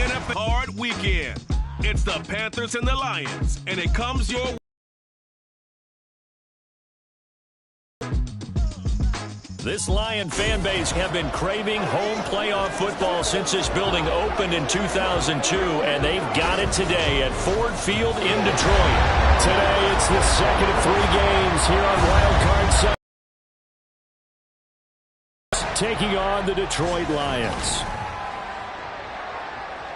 NFL hard weekend. It's the Panthers and the Lions, and it comes your way. This Lion fan base have been craving home playoff football since this building opened in 2002, and they've got it today at Ford Field in Detroit. Today, it's the second of 3 games here on Wild Card Sunday, taking on the Detroit Lions.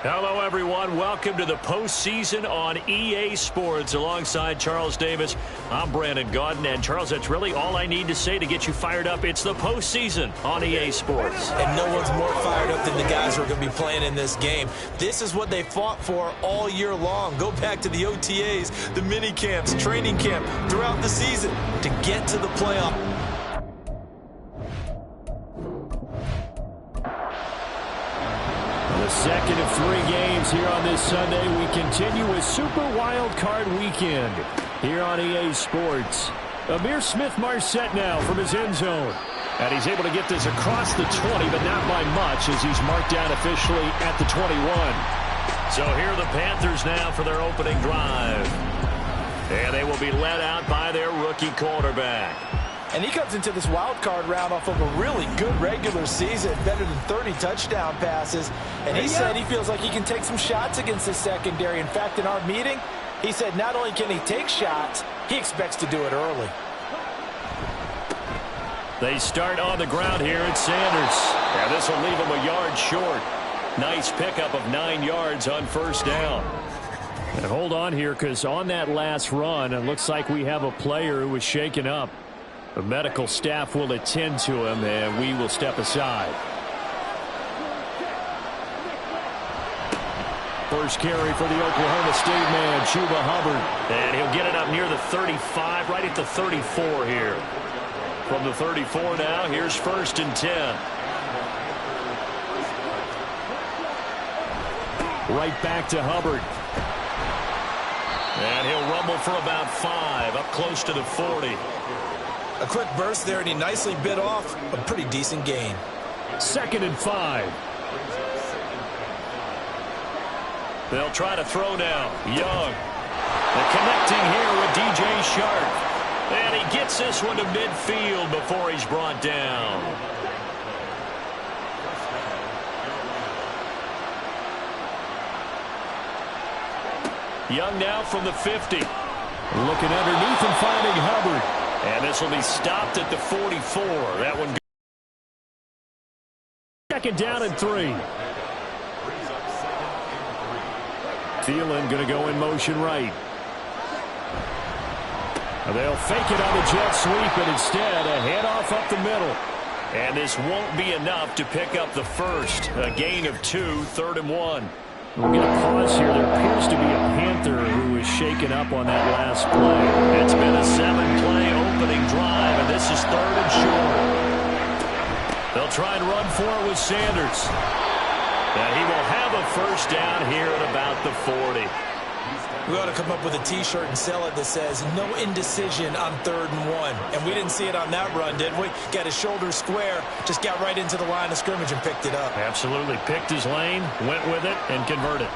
Hello, everyone. Welcome to the postseason on EA Sports. Alongside Charles Davis, I'm Brandon Gaudin. And, Charles, that's really all I need to say to get you fired up. It's the postseason on EA Sports. And no one's more fired up than the guys who are going to be playing in this game. This is what they fought for all year long. Go back to the OTAs, the mini camps, training camp, throughout the season to get to the playoff. Second of 3 games here on this Sunday. We continue with Super Wild Card Weekend here on EA Sports. Amir Smith-Marset now from his end zone. And he's able to get this across the 20, but not by much as he's marked down officially at the 21. So here are the Panthers now for their opening drive. And they will be led out by their rookie quarterback. And he comes into this wild card round off of a really good regular season, better than 30 touchdown passes. And he said he feels like he can take some shots against the secondary. In fact, in our meeting, he said not only can he take shots, he expects to do it early. They start on the ground here at Sanders. And this will leave him a yard short. Nice pickup of 9 yards on first down. And hold on here, because on that last run, it looks like we have a player who was shaken up. The medical staff will attend to him, and we will step aside. First carry for the Oklahoma State man, Chuba Hubbard. And he'll get it up near the 35, right at the 34 here. From the 34 now, here's 1st and 10. Right back to Hubbard. And he'll rumble for about 5, up close to the 40. A quick burst there, and he nicely bit off a pretty decent gain. 2nd and 5. They'll try to throw now. Young. The connecting here with DJ Shark. And he gets this one to midfield before he's brought down. Young now from the 50. Looking underneath and finding Hubbard. And this will be stopped at the 44. That one. 2nd down and 3. Thielen going to go in motion right. They'll fake it on the jet sweep, and instead a handoff up the middle. And this won't be enough to pick up the first. A gain of 2, 3rd and 1. We'll get a pause here. There appears to be a Panther who is shaken up on that last play. It's been a 7-play opening drive, and this is 3rd and short. They'll try and run for it with Sanders. And he will have a first down here at about the 40. We ought to come up with a T-shirt and sell it that says, no indecision on 3rd and 1. And we didn't see it on that run, did we? Got his shoulder square, just got right into the line of scrimmage and picked it up. Absolutely. Picked his lane, went with it, and converted.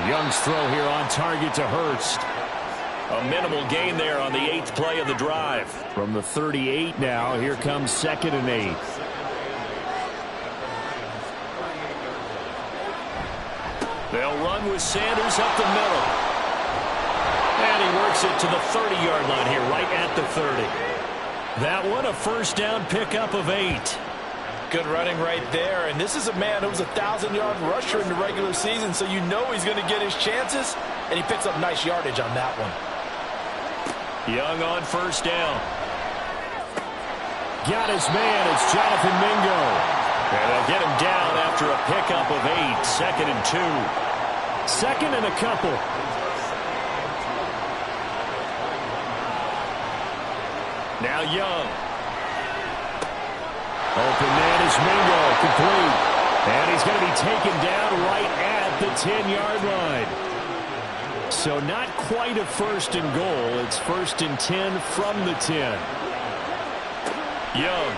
Young's throw here on target to Hurst. A minimal gain there on the 8th play of the drive. From the 38 now, here comes 2nd and 8. They'll run with Sanders up the middle. And he works it to the 30-yard line here, right at the 30. That one, a first down pickup of 8. Good running right there. And this is a man who was a 1,000-yard rusher in the regular season, so you know he's going to get his chances. And he picks up nice yardage on that one. Young on first down. Got his man. It's Jonathan Mingo. And they'll get him down after a pickup of 8. 2nd and 2. 2nd and a couple. Now Young. Open man is Mingo. Complete. And he's going to be taken down right at the 10-yard line. So not quite a 1st and goal. It's 1st and 10 from the 10. Young.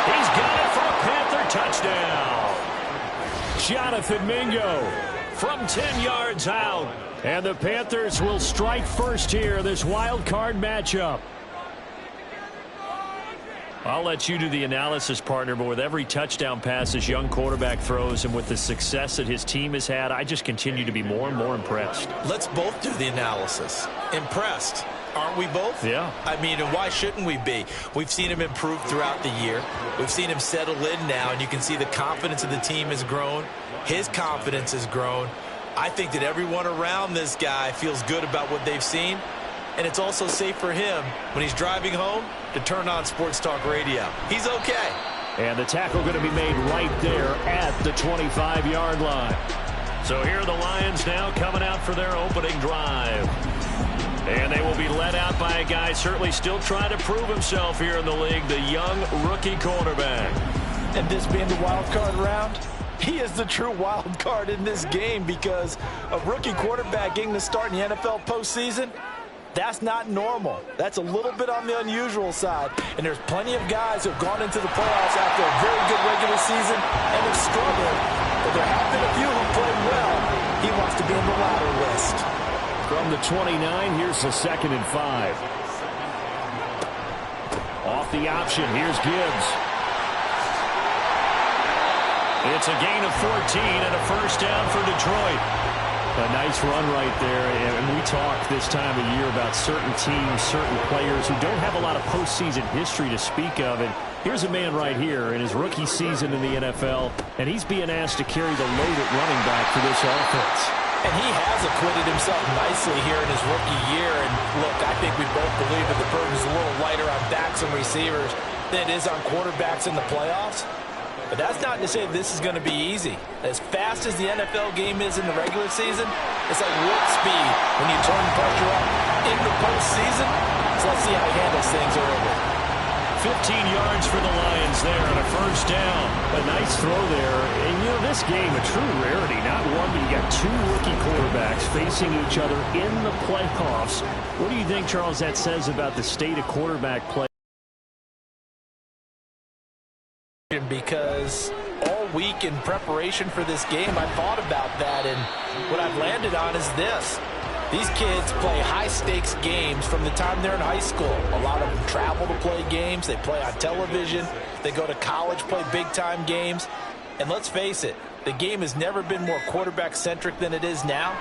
He's got touchdown. Jonathan Mingo from 10 yards out. And the Panthers will strike first here, this wild card matchup. I'll let you do the analysis, partner, but with every touchdown pass this young quarterback throws and with the success that his team has had, I just continue to be more and more impressed. Let's both do the analysis. Impressed. Aren't we both? Yeah. I mean, and why shouldn't we be? We've seen him improve throughout the year. We've seen him settle in now, and you can see the confidence of the team has grown. His confidence has grown. I think that everyone around this guy feels good about what they've seen. And it's also safe for him when he's driving home to turn on Sports Talk Radio. He's okay. And the tackle going to be made right there at the 25-yard line. So here are the Lions now coming out for their opening drive. And they will be led out by a guy certainly still trying to prove himself here in the league, the young rookie quarterback. And this being the wild card round, he is the true wild card in this game because a rookie quarterback getting to start in the NFL postseason, that's not normal. That's a little bit on the unusual side. And there's plenty of guys who have gone into the playoffs after a very good regular season and have struggled. But there have been a few who played well. He wants to be on the latter list. From the 29, here's the 2nd and 5. Off the option, here's Gibbs. It's a gain of 14 and a first down for Detroit. A nice run right there, and we talk this time of year about certain teams, certain players who don't have a lot of postseason history to speak of. And here's a man right here in his rookie season in the NFL, and he's being asked to carry the load at running back for this offense. And he has acquitted himself nicely here in his rookie year. And look, I think we both believe that the burden's a little lighter on backs and receivers than it is on quarterbacks in the playoffs. But that's not to say this is going to be easy. As fast as the NFL game is in the regular season, it's like warp speed when you turn the pressure up in the postseason. So let's see how he handles things early. 15 yards for the Lions there and a first down. A nice throw there. And, you know, this game, a true rarity. Not one, but you got two rookie quarterbacks facing each other in the playoffs. What do you think, Charles, that says about the state of quarterback play? Because all week in preparation for this game, I thought about that, and what I've landed on is this. These kids play high-stakes games from the time they're in high school. A lot of them travel to play games. They play on television. They go to college, play big-time games. And let's face it, the game has never been more quarterback-centric than it is now.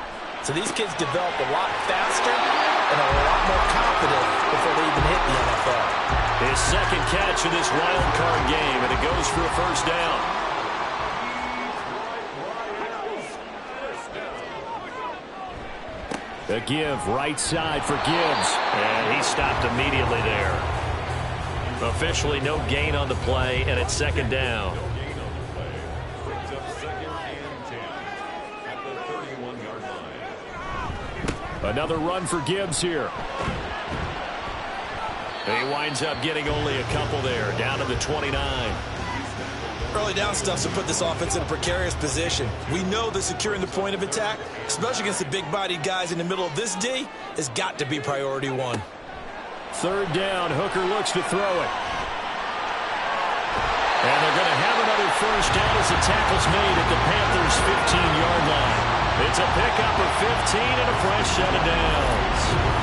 So these kids develop a lot faster and are a lot more confident before they even hit the NFL. His second catch of this wild card game, and it goes for a first down. The give right side for Gibbs, and he stopped immediately there. Officially no gain on the play, and it's second down. Another run for Gibbs here. He winds up getting only a couple there, down to the 29. Early down stuff to put this offense in a precarious position. We know that securing the point of attack, especially against the big-bodied guys in the middle of this D, has got to be priority one. Third down, Hooker looks to throw it. And they're going to have another first down as the tackle's made at the Panthers' 15-yard line. It's a pickup of 15 and a fresh set of downs.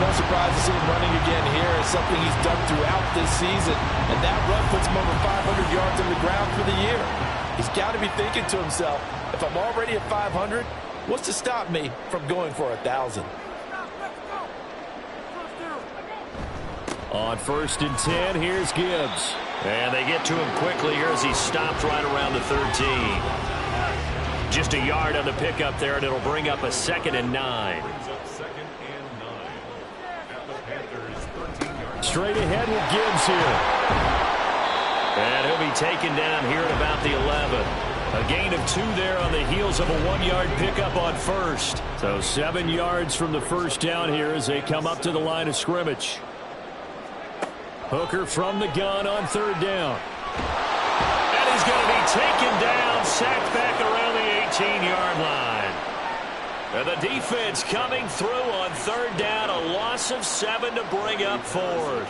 No surprise to see him running again here. It's something he's done throughout this season. And that run puts him over 500 yards on the ground for the year. He's got to be thinking to himself, if I'm already at 500, what's to stop me from going for 1,000? On 1st and 10, here's Gibbs. And they get to him quickly here as he stopped right around the 13. Just a yard on the pickup there, and it'll bring up a 2nd and 9. Straight ahead with Gibbs here. And he'll be taken down here at about the 11. A gain of 2 there on the heels of a 1-yard pickup on first. So 7 yards from the first down here as they come up to the line of scrimmage. Hooker from the gun on 3rd down. And he's going to be taken down, sacked back around the 18-yard line. And the defense coming through on 3rd down, a loss of 7 to bring up 4th.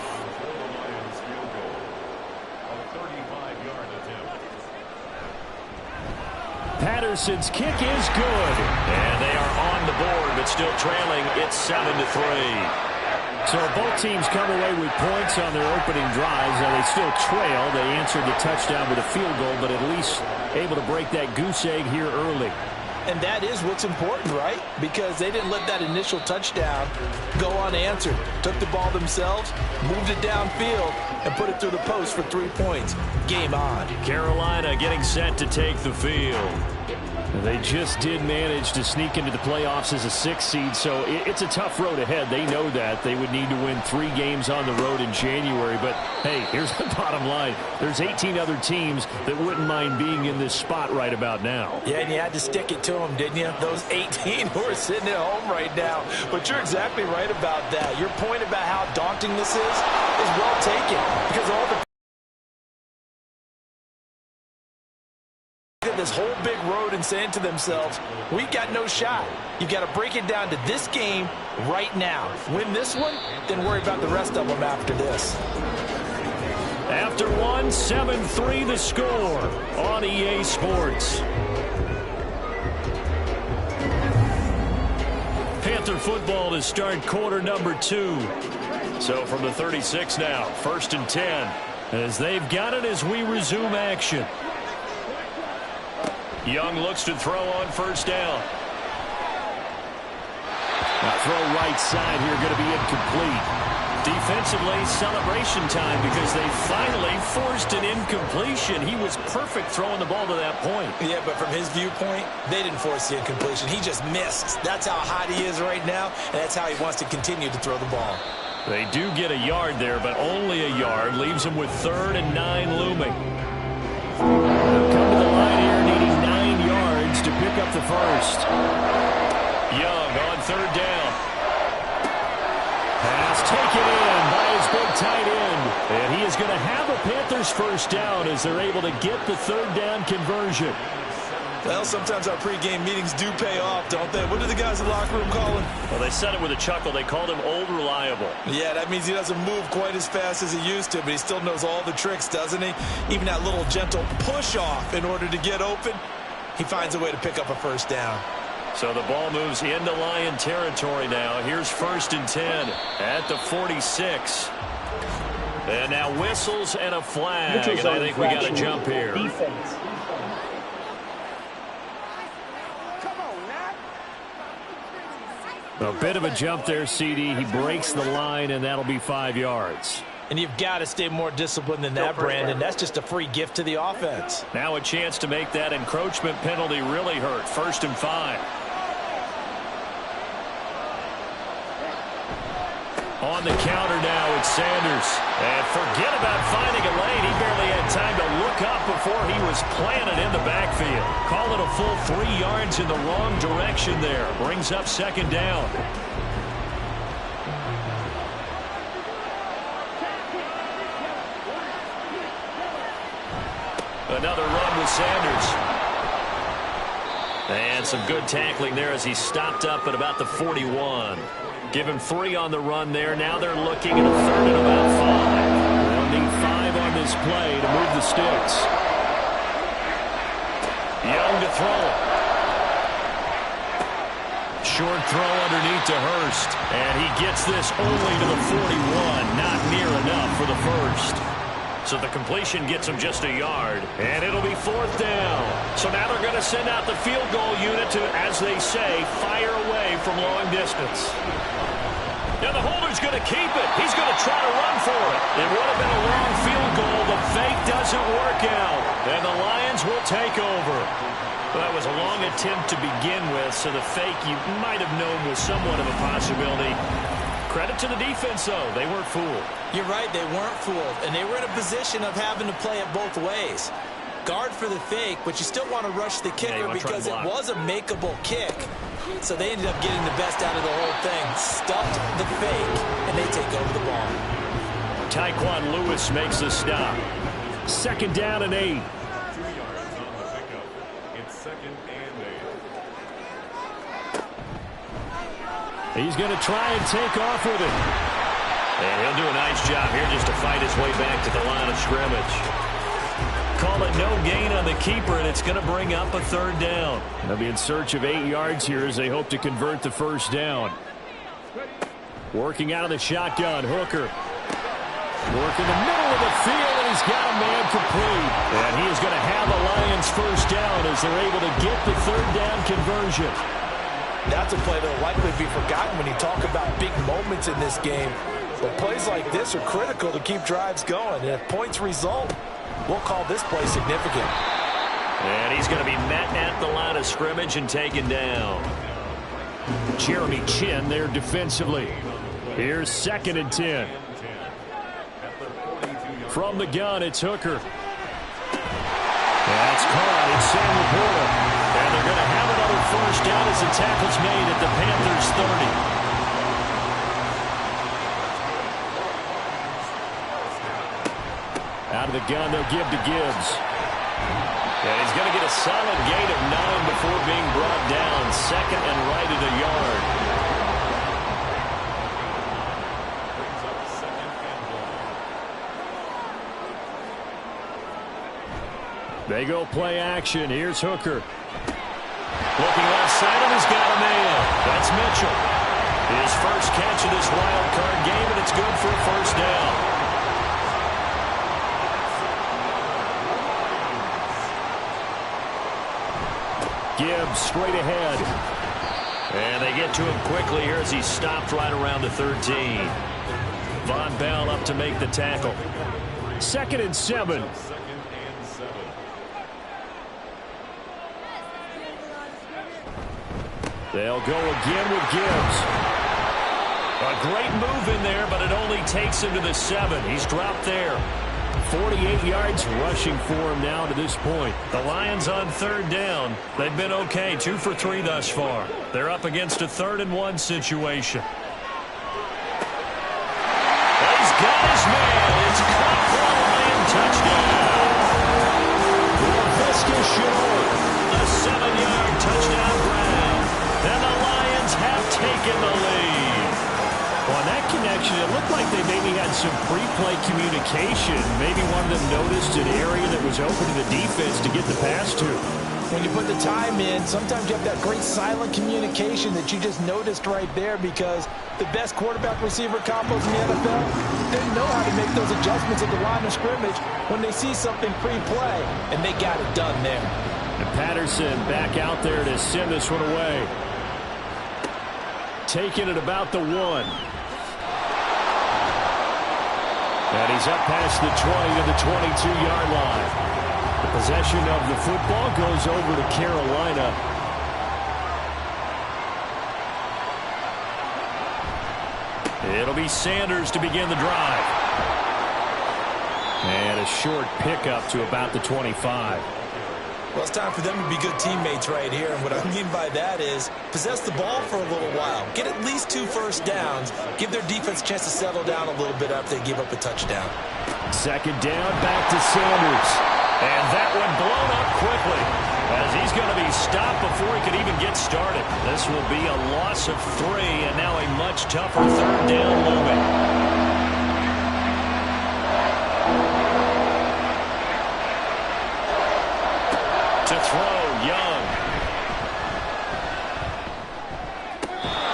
Patterson's kick is good. And they are on the board, but still trailing. It's 7-3. So both teams come away with points on their opening drives. Now they still trail. They answered the touchdown with a field goal, but at least able to break that goose egg here early. And that is what's important, right? Because they didn't let that initial touchdown go unanswered. Took the ball themselves, moved it downfield, and put it through the post for 3 points. Game on. Carolina getting set to take the field. They just did manage to sneak into the playoffs as a 6th seed, so it's a tough road ahead. They know that. They would need to win 3 games on the road in January. But, hey, here's the bottom line. There's 18 other teams that wouldn't mind being in this spot right about now. Yeah, and you had to stick it to them, didn't you? Those 18 who are sitting at home right now. But you're exactly right about that. Your point about how daunting this is well taken. Because all the this whole big road and saying to themselves, we got no shot. You got to break it down to this game right now. Win this one, then worry about the rest of them after this. After one, 7-3 the score on EA Sports. Panther football to start quarter number 2. So from the 36 now, 1st and 10, as they've got it as we resume action. Young looks to throw on 1st down. Now throw right side here, going to be incomplete. Defensively, celebration time because they finally forced an incompletion. He was perfect throwing the ball to that point. Yeah, but from his viewpoint, they didn't force the incompletion. He just missed. That's how hot he is right now, and that's how he wants to continue to throw the ball. They do get a yard there, but only a yard. Leaves them with 3rd and 9 looming. They'll come to the line here, needing 9 yards to pick up the first. Young on 3rd down. Pass taken in by his big tight end. And he is going to have a Panthers 1st down as they're able to get the 3rd down conversion. Well, sometimes our pregame meetings do pay off, don't they? What do the guys in the locker room call him? Well, they said it with a chuckle. They called him Old Reliable. Yeah, that means he doesn't move quite as fast as he used to, but he still knows all the tricks, doesn't he? Even that little gentle push-off in order to get open, he finds a way to pick up a 1st down. So the ball moves into Lion territory now. Here's 1st and 10 at the 46. And now whistles and a flag, and I think we got a jump here. Defense. A bit of a jump there, CD. He breaks the line, and that'll be 5 yards. And you've got to stay more disciplined than that, Brandon. That's just a free gift to the offense. Now a chance to make that encroachment penalty really hurt. 1st and 5. On the counter now, it's Sanders. And forget about finding a lane. He barely had time to look up before he was planted in the backfield. Call it a full 3 yards in the wrong direction there. Brings up 2nd down. Another run with Sanders. And some good tackling there as he stopped up at about the 41. Give him 3 on the run there. Now they're looking at a 3rd and about 5. They'll need 5 on this play to move the sticks. Young to throw. Short throw underneath to Hurst. And he gets this only to the 41. Not near enough for the first. So the completion gets him just a yard. And it'll be 4th down. So now they're going to send out the field goal unit to, as they say, fire away from long distance. Now the holder's going to keep it. He's going to try to run for it. It would have been a long field goal. The fake doesn't work out. And the Lions will take over. Well, that was a long attempt to begin with, so the fake you might have known was somewhat of a possibility. Credit to the defense, though. They weren't fooled. You're right, they weren't fooled. And they were in a position of having to play it both ways. Guard for the fake, but you still want to rush the kicker because it was a makeable kick. So they ended up getting the best out of the whole thing. Stuffed the fake, and they take over the ball. Tyquan Lewis makes the stop. 2nd down and 8. He's going to try and take off with it. And he'll do a nice job here just to fight his way back to the line of scrimmage. call it no gain on the keeper, and it's going to bring up a third down. They'll be in search of 8 yards here as they hope to convert the first down. Working out of the shotgun, Hooker. Working the middle of the field, and he's got a man complete. And he is going to have a Lions first down as they're able to get the third down conversion. That's a play that will likely be forgotten when you talk about big moments in this game. But plays like this are critical to keep drives going. And if points result, we'll call this play significant. And he's going to be met at the line of scrimmage and taken down. Jeremy Chinn there defensively. Here's 2nd and 10. From the gun, it's Hooker. That's caught. It's Sam Laporta. And they're going to have another first down as the tackle's made at the Panthers' 30. Out of the gun, they'll give to Gibbs. And he's going to get a solid gain of 9 before being brought down. 2nd and right at a yard. They go play action. Here's Hooker. Looking left side, and he's got a man. That's Mitchell. His first catch of this wild card game, and it's good for a first down. Gibbs straight ahead. And they get to him quickly here as he's stopped right around the 13. Von Bell up to make the tackle. 2nd and 7. They'll go again with Gibbs. A great move in there, but it only takes him to the 7. He's dropped there. 48 yards rushing for him now to this point. The Lions on 3rd down. They've been okay, 2 for 3 thus far. They're up against a 3rd and 1 situation. He's got his man. It's caught for a Lion touchdown. Laviska Shenault, a 7-yard touchdown grab. And the Lions have taken the lead. On that connection, it looked like they maybe had some pre-play communication. Maybe one of them noticed an area that was open to the defense to get the pass to. When you put the time in, sometimes you have that great silent communication that you just noticed right there, because the best quarterback-receiver combos in the NFL, they know how to make those adjustments at the line of scrimmage when they see something pre-play, and they got it done there. And Patterson back out there to send this one away. Taking it about the 1. And he's up past the 20 to the 22-yard line. The possession of the football goes over to Carolina. It'll be Sanders to begin the drive. And a short pickup to about the 25. Well, it's time for them to be good teammates right here. And what I mean by that is possess the ball for a little while. Get at least 2 first downs. Give their defense a chance to settle down a little bit after they give up a touchdown. 2nd down, back to Sanders. And that one blown up quickly as he's going to be stopped before he could even get started. This will be a loss of 3 and now a much tougher 3rd down looming. To throw, Young.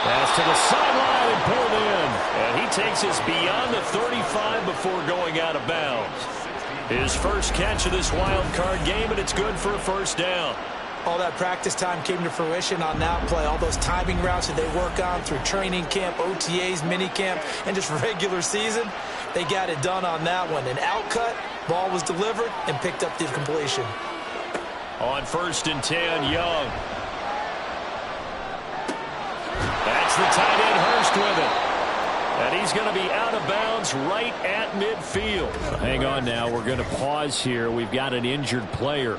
Pass to the sideline and pulled in. And he takes us beyond the 35 before going out of bounds. His first catch of this wild card game, and it's good for a first down. All that practice time came to fruition on that play. All those timing routes that they work on through training camp, OTAs, minicamp, and just regular season, they got it done on that one. An outcut, ball was delivered, and picked up the completion. On 1st and 10, Young. That's the tight end, Hurst, with it. And he's going to be out of bounds right at midfield. Hang on now. We're going to pause here. We've got an injured player.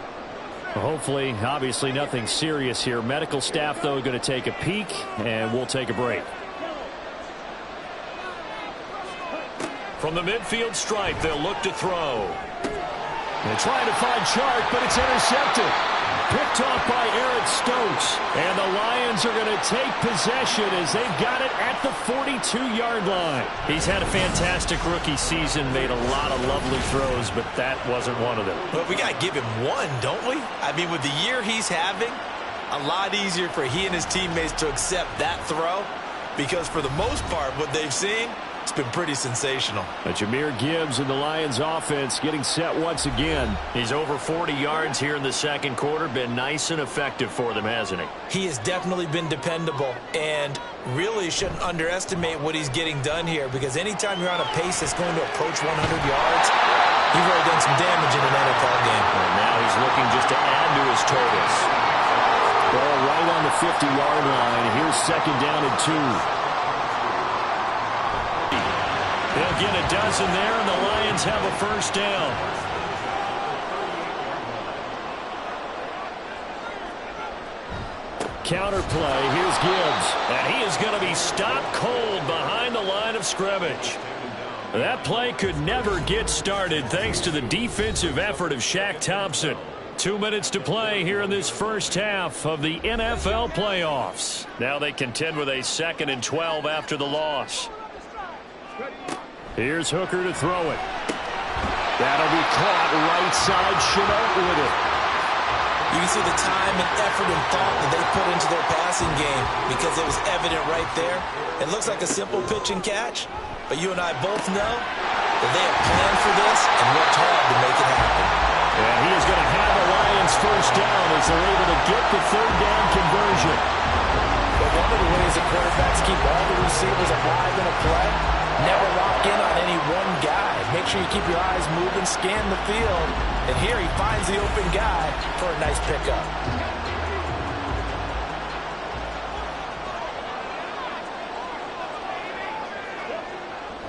Hopefully, obviously, nothing serious here. Medical staff, though, going to take a peek, and we'll take a break. From the midfield stripe, they'll look to throw. They're trying to find Chark, but it's intercepted. Picked off by Eric Stokes. And the Lions are going to take possession as they've got it at the 42-yard line. He's had a fantastic rookie season, made a lot of lovely throws, but that wasn't one of them. But we got to give him one, don't we? I mean, with the year he's having, a lot easier for he and his teammates to accept that throw, because for the most part, what they've seen, it's been pretty sensational. Jahmyr Gibbs and the Lions offense getting set once again. He's over 40 yards here in the second quarter. Been nice and effective for them, hasn't he? He has definitely been dependable, and really shouldn't underestimate what he's getting done here, because anytime you're on a pace that's going to approach 100 yards, you've already done some damage in an NFL game. And now he's looking just to add to his totals. Ball right on the 50-yard line. Here's second down and 2. They'll get a dozen there, and the Lions have a first down. Counter play. Here's Gibbs. And he is going to be stopped cold behind the line of scrimmage. That play could never get started thanks to the defensive effort of Shaq Thompson. 2 minutes to play here in this first half of the NFL playoffs. Now they contend with a 2nd and 12 after the loss. Here's Hooker to throw it. That'll be caught right side. Shenault with it. You can see the time and effort and thought that they put into their passing game, because it was evident right there. It looks like a simple pitch and catch, but you and I both know that they have planned for this and worked hard to make it happen. And he is going to have the Lions first down as they're able to get the third down conversion. But one of the ways the quarterbacks keep all the receivers alive in a play, never lock in on any one guy. Make sure you keep your eyes moving, scan the field. And here he finds the open guy for a nice pickup.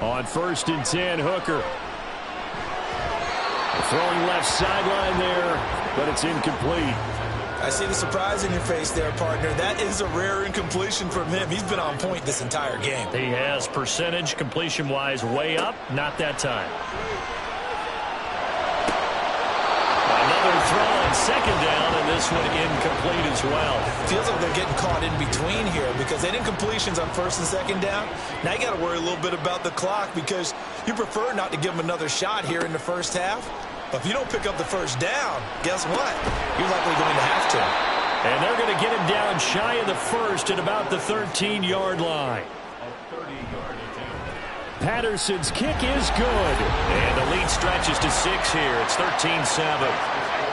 On 1st and 10, Hooker. Throwing left sideline there, but it's incomplete. I see the surprise in your face there, partner. That is a rare incompletion from him. He's been on point this entire game. He has percentage completion-wise way up. Not that time. Another throw on second down, and this one incomplete as well. Feels like they're getting caught in between here, because they did incompletions on 1st and 2nd down. Now you got to worry a little bit about the clock, because you prefer not to give them another shot here in the first half. But if you don't pick up the first down, guess what? You're likely going to have to. And they're going to get him down shy of the first at about the 13-yard line. Patterson's kick is good. And the lead stretches to 6 here. It's 13-7.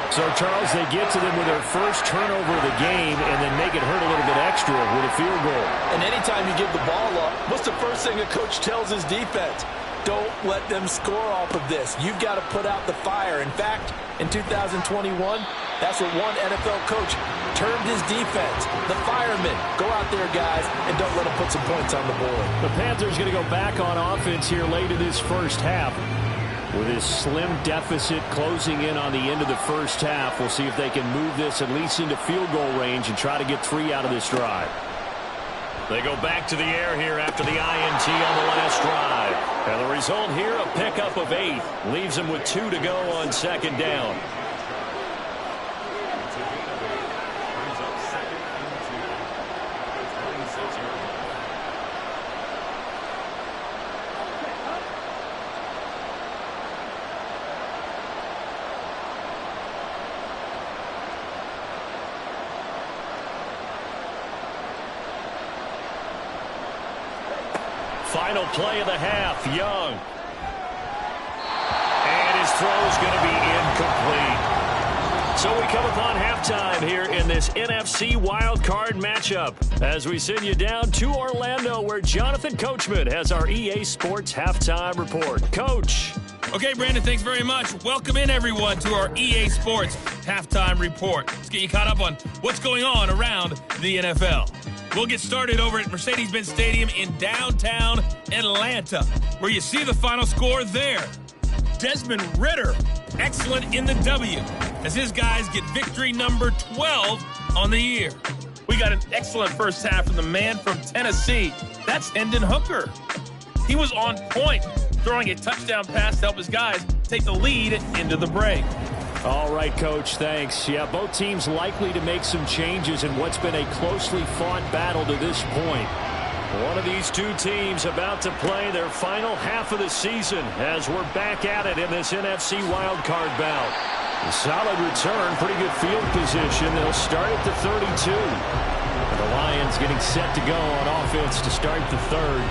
So, Charles, they get to them with their first turnover of the game and then make it hurt a little bit extra with a field goal. And anytime you give the ball up, what's the first thing a coach tells his defense? Don't let them score off of this. You've got to put out the fire. In fact, in 2021, that's what one NFL coach termed his defense. The firemen. Go out there, guys, and don't let them put some points on the board. The Panthers going to go back on offense here late in this first half. With his slim deficit closing in on the end of the first half, we'll see if they can move this at least into field goal range and try to get 3 out of this drive. They go back to the air here after the INT on the last drive. And the result here, a pickup of 8. Leaves them with 2 to go on second down. Final play of the half, Young. And his throw is going to be incomplete. So we come upon halftime here in this NFC wildcard matchup as we send you down to Orlando, where Jonathan Coachman has our EA Sports halftime report. Coach. Okay, Brandon, thanks very much. Welcome in, everyone, to our EA Sports halftime report. Let's get you caught up on what's going on around the NFL. We'll get started over at Mercedes-Benz Stadium in downtown Atlanta, where you see the final score there. Desmond Ridder, excellent in the W, as his guys get victory number 12 on the year. We got an excellent first half from the man from Tennessee. That's Hendon Hooker. He was on point, throwing a touchdown pass to help his guys take the lead into the break. All right, Coach, thanks. Yeah, both teams likely to make some changes in what's been a closely fought battle to this point. One of these two teams about to play their final half of the season as we're back at it in this NFC wildcard bout. A solid return, pretty good field position. They'll start at the 32. And the Lions getting set to go on offense to start the third.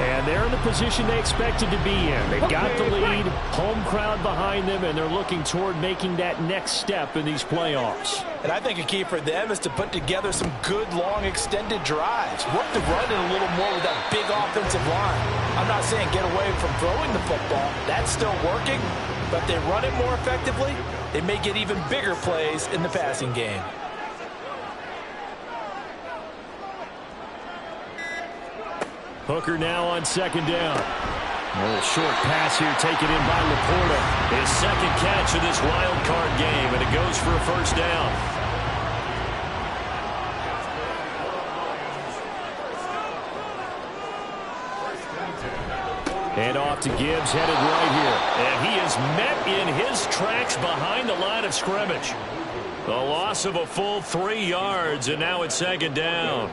And they're in the position they expected to be in. They've got the lead, home crowd behind them, and they're looking toward making that next step in these playoffs. And I think a key for them is to put together some good, long, extended drives. Work the run in a little more with that big offensive line. I'm not saying get away from throwing the football. That's still working. But if they run it more effectively, they may get even bigger plays in the passing game. Hooker now on second down. A little short pass here taken in by Laporta. His second catch of this wild card game, and it goes for a first down. And off to Gibbs, headed right here. And he is met in his tracks behind the line of scrimmage. The loss of a full 3 yards, and now it's second down.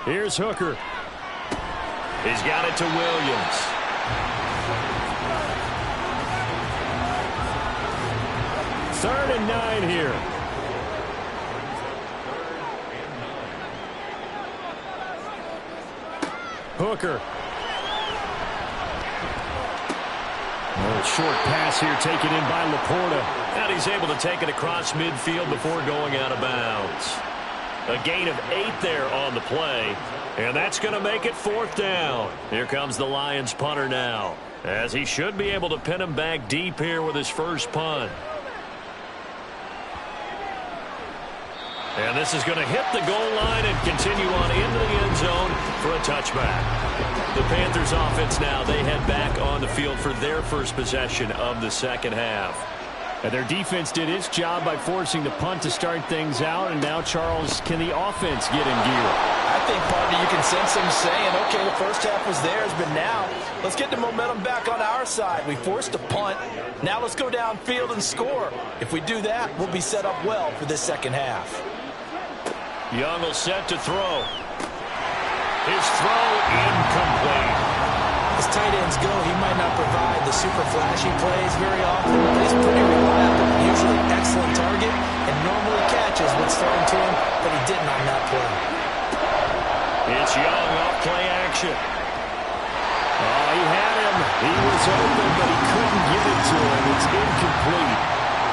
Here's Hooker. He's got it to Williams. Third and 9 here. Hooker. A little short pass here taken in by Laporta. And he's able to take it across midfield before going out of bounds. A gain of 8 there on the play, and that's going to make it fourth down. Here comes the Lions punter now, as he should be able to pin him back deep here with his first punt. And this is going to hit the goal line and continue on into the end zone for a touchback. The Panthers offense now, they head back on the field for their first possession of the second half. And their defense did its job by forcing the punt to start things out. And now, Charles, can the offense get in gear? I think, partner, you can sense them saying, okay, the first half was theirs, but now let's get the momentum back on our side. We forced a punt. Now let's go downfield and score. If we do that, we'll be set up well for this second half. Young will set to throw. His throw incomplete. As tight ends go, he might not provide the super flashy plays very often, but he's pretty reliable. Usually excellent target and normally catches what's thrown to him, but he didn't on that play. It's Young off play action. Oh, he had him. He was open, but he couldn't give it to him. It's incomplete.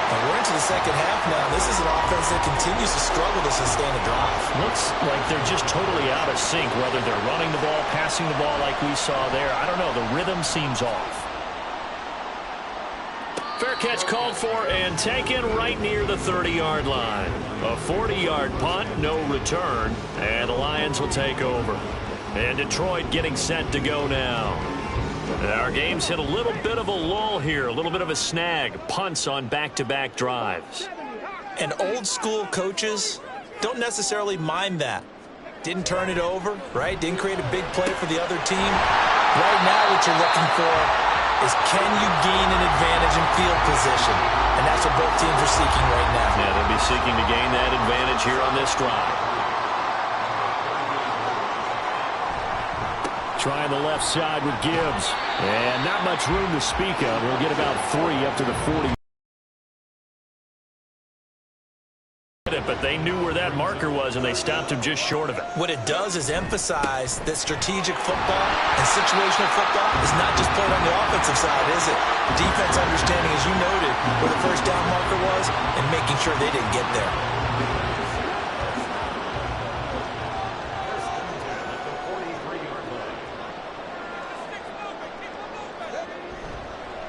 And we're into the second half now. This is an offense that continues to struggle to sustain a drive. Looks like they're just totally out of sync, whether they're running the ball, passing the ball like we saw there. I don't know. The rhythm seems off. Fair catch called for and taken right near the 30-yard line. A 40-yard punt, no return, and the Lions will take over. And Detroit getting set to go now. Our game's hit a little bit of a lull here, a little bit of a snag. Punts on back-to-back drives. And old-school coaches don't necessarily mind that. Didn't turn it over, right? Didn't create a big play for the other team. Right now what you're looking for is can you gain an advantage in field position? And that's what both teams are seeking right now. Yeah, they'll be seeking to gain that advantage here on this drive. Trying the left side with Gibbs. And not much room to speak of. We'll get about 3 up to the 40. But they knew where that marker was, and they stopped him just short of it. What it does is emphasize that strategic football and situational football is not just played on the offensive side, is it? The defense understanding, as you noted, where the first down marker was and making sure they didn't get there.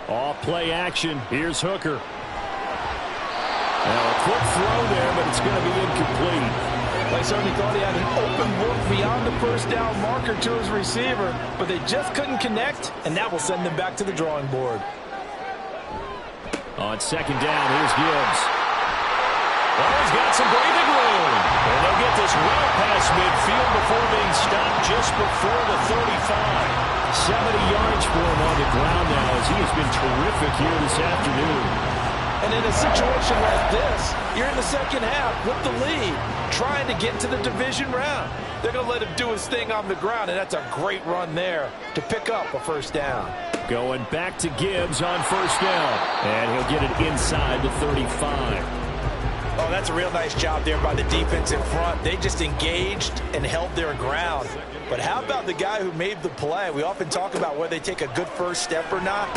Off play action. Here's Hooker. Now a quick throw there, but it's going to be incomplete. I certainly thought he had an open look beyond the first down marker to his receiver, but they just couldn't connect, and that will send them back to the drawing board. On second down, here's Gibbs. Oh, he's got some breathing room. And they'll get this well past midfield before being stopped just before the 35. 70 yards for him on the ground now as he has been terrific here this afternoon. And in a situation like this, you're in the second half with the lead, trying to get to the division round. They're going to let him do his thing on the ground, and that's a great run there to pick up a first down. Going back to Gibbs on first down, and he'll get it inside the 35. Oh, that's a real nice job there by the defense in front. They just engaged and held their ground. But how about the guy who made the play? We often talk about whether they take a good first step or not.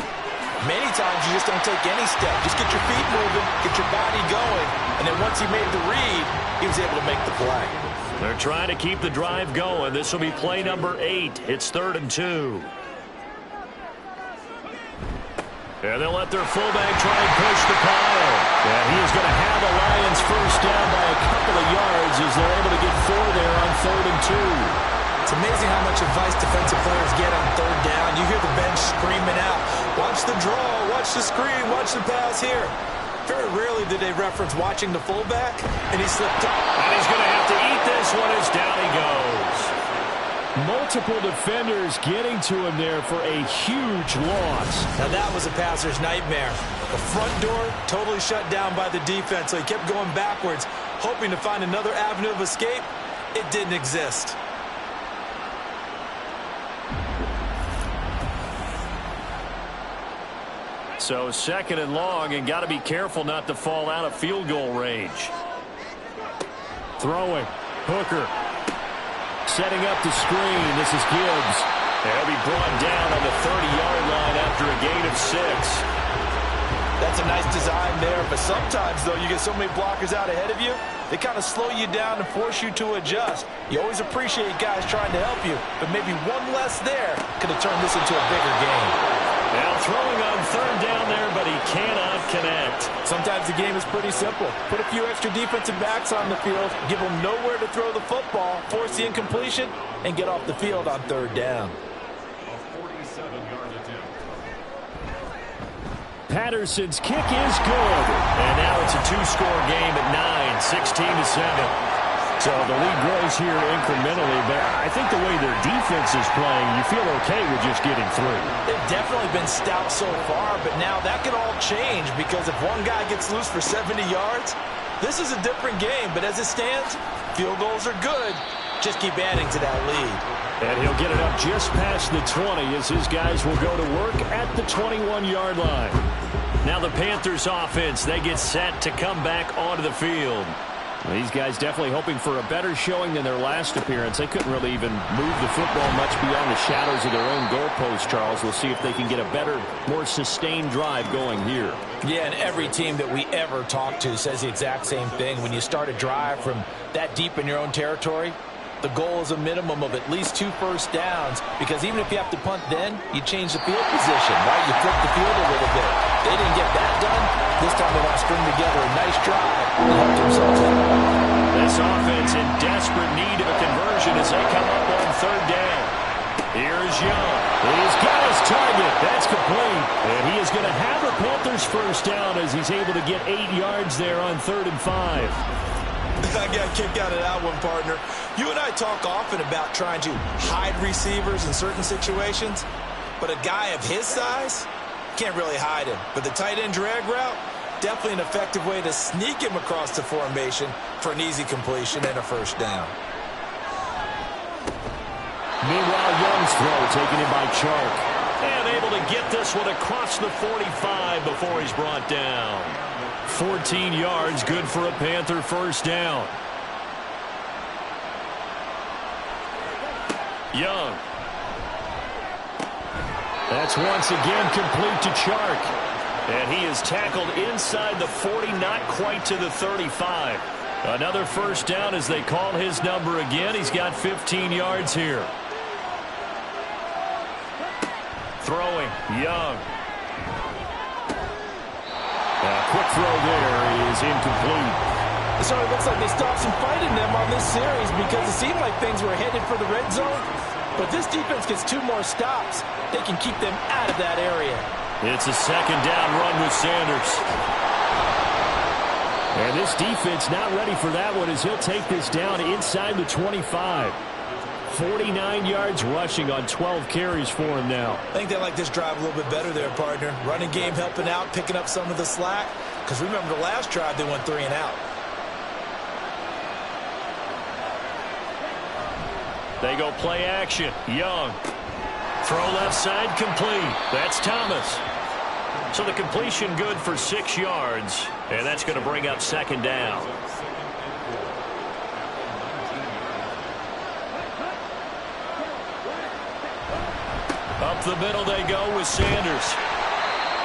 Many times you just don't take any step. Just get your feet moving, get your body going, and then once he made the read, he was able to make the play. They're trying to keep the drive going. This will be play number 8. It's 3rd and 2. And they'll let their fullback try and push the pile. And he is going to have the Lions first down by a couple of yards as they're able to get 4 there on 3rd and 2. It's amazing how much advice defensive players get on 3rd down. You hear the bench screaming out, watch the draw, watch the screen, watch the pass here. Very rarely do they reference watching the fullback, and he slipped up. And he's going to have to eat this one as down he goes. Multiple defenders getting to him there for a huge loss. Now that was a passer's nightmare. The front door totally shut down by the defense, so he kept going backwards, hoping to find another avenue of escape. It didn't exist. So 2nd and long, and got to be careful not to fall out of field goal range. Throwing. Hooker. Setting up the screen. This is Gibbs. And he'll be brought down on the 30-yard line after a gain of 6. That's a nice design there, but sometimes, though, you get so many blockers out ahead of you, they kind of slow you down and force you to adjust. You always appreciate guys trying to help you, but maybe one less there could have turned this into a bigger game. Now throwing on 3rd down there, but he cannot connect. Sometimes the game is pretty simple. Put a few extra defensive backs on the field, give them nowhere to throw the football, force the incompletion, and get off the field on 3rd down. Patterson's kick is good. And now it's a 2-score game at 9, 16-7. So the lead grows here incrementally, but I think the way their defense is playing, you feel okay with just getting through. They've definitely been stout so far, but now that could all change because if one guy gets loose for 70 yards, this is a different game. But as it stands, field goals are good. Just keep adding to that lead. And he'll get it up just past the 20 as his guys will go to work at the 21-yard line. Now the Panthers offense, they get set to come back onto the field. These guys definitely hoping for a better showing than their last appearance. They couldn't really even move the football much beyond the shadows of their own goalpost, Charles. We'll see if they can get a better, more sustained drive going here. Yeah, and every team that we ever talk to says the exact same thing. When you start a drive from that deep in your own territory, the goal is a minimum of at least 2 first downs, because even if you have to punt then, you change the field position, right? You flip the field a little bit. They didn't get that done. This time they want to string together a nice drive and help themselves out. This offense in desperate need of a conversion as they come up on 3rd down. Here's Young. He's got his target. That's complete. And he is going to have the Panthers first down as he's able to get 8 yards there on 3rd and 5. I got a kick out of that one, partner. You and I talk often about trying to hide receivers in certain situations, but a guy of his size can't really hide him. But the tight end drag route, definitely an effective way to sneak him across the formation for an easy completion and a first down. Meanwhile, Young's throw taken in by Chark. And able to get this one across the 45 before he's brought down. 14 yards, good for a Panther first down. Young. That's once again complete to Chark. And he is tackled inside the 40, not quite to the 35. Another first down as they call his number again. He's got 15 yards here. Throwing, Young. Quick throw there is incomplete. So it looks like they stopped some fight in them on this series because it seemed like things were headed for the red zone. But this defense gets 2 more stops. They can keep them out of that area. It's a 2nd down run with Sanders. And this defense not ready for that one as he'll take this down inside the 25. 49 yards rushing on 12 carries for him now. I think they like this drive a little bit better there, partner. Running game helping out, picking up some of the slack. Because remember the last drive, they went 3 and out. They go play action. Young. Throw left side complete. That's Thomas. So the completion good for 6 yards. And that's going to bring up second down. Up the middle they go with Sanders.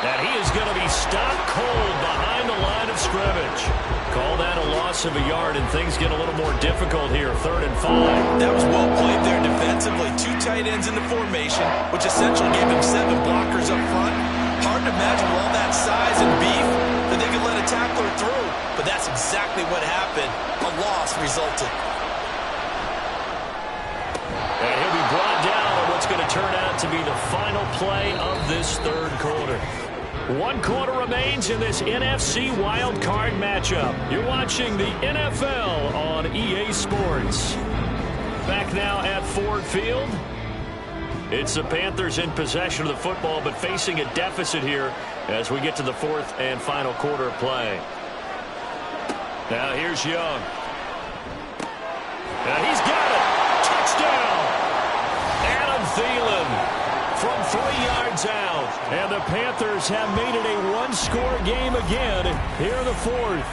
And he is going to be stopped cold behind the line of scrimmage. Call that a loss of a yard, and things get a little more difficult here, 3rd and 5. That was well played there defensively. 2 tight ends in the formation, which essentially gave him 7 blockers up front. Hard to imagine with all that size and beef that they could let a tackler through. But that's exactly what happened. A loss resulted. And he'll be brought down on what's going to turn out to be the final play of this 3rd quarter. 1 quarter remains in this NFC Wild Card matchup. You're watching the NFL on EA Sports. Back now at Ford Field. It's the Panthers in possession of the football, but facing a deficit here as we get to the 4th and final quarter of play. Now here's Young. And he's got it. Touchdown. Adam Thielen from 3 yards out. And the Panthers have made it a 1-score game again here in the 4th.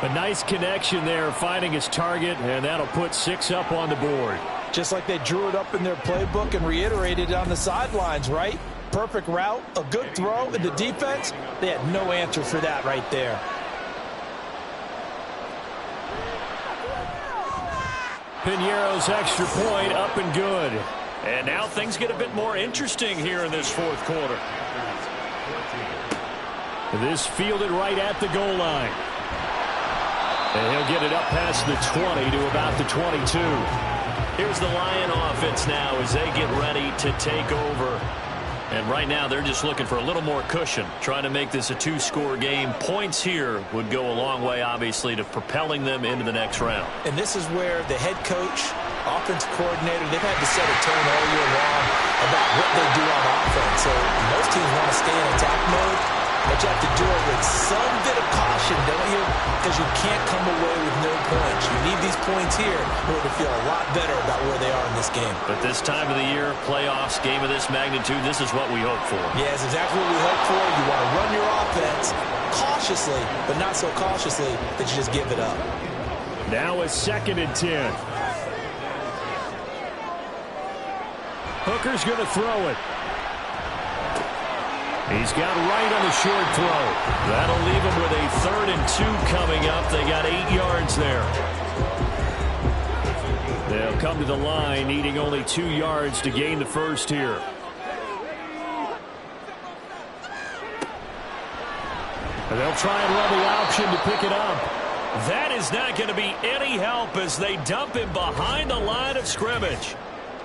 A nice connection there, finding his target, and that'll put 6 up on the board. Just like they drew it up in their playbook and reiterated it on the sidelines, right? Perfect route, a good throw, and the defense, they had no answer for that right there. Piñeiro's extra point up and good. And now things get a bit more interesting here in this 4th quarter. This fielded right at the goal line. And he'll get it up past the 20 to about the 22. Here's the Lion offense now as they get ready to take over. And right now they're just looking for a little more cushion, trying to make this a 2-score game. Points here would go a long way, obviously, to propelling them into the next round. And this is where the head coach, offensive coordinator, they've had to set a tone all year long about what they do on offense. So most teams want to stay in attack mode, but you have to do it with some bit of caution, don't you? Because you can't come away with no points. You need these points here in order to feel a lot better about where they are in this game. But this time of the year, playoffs, game of this magnitude, this is what we hope for. Yeah, it's exactly what we hope for. You want to run your offense cautiously, but not so cautiously that you just give it up. Now a 2nd and 10. Hooker's going to throw it. He's got right on the short throw. That'll leave him with a 3rd and 2 coming up. They got 8 yards there. They'll come to the line, needing only 2 yards to gain the first here. And they'll try and run the option to pick it up. That is not going to be any help as they dump him behind the line of scrimmage.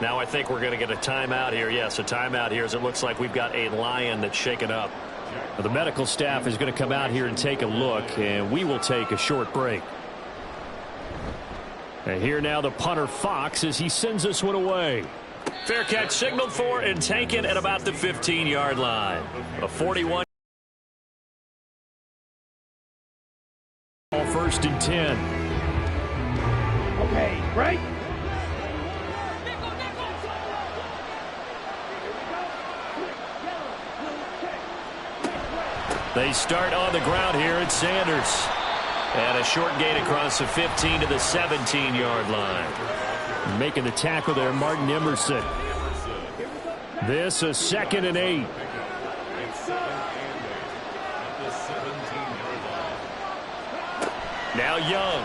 Now I think we're going to get a timeout here. Yes, a timeout here as it looks like we've got a Lion that's shaken up. The medical staff is going to come out here and take a look, and we will take a short break. And here now the punter Fox as he sends this one away. Fair catch signaled for and taken at about the 15-yard line. A 41. 1st and 10. Okay, right. They start on the ground here at Sanders. And a short gain across the 15 to the 17-yard line. Making the tackle there, Martin Emerson. This a 2nd and 8. Now Young.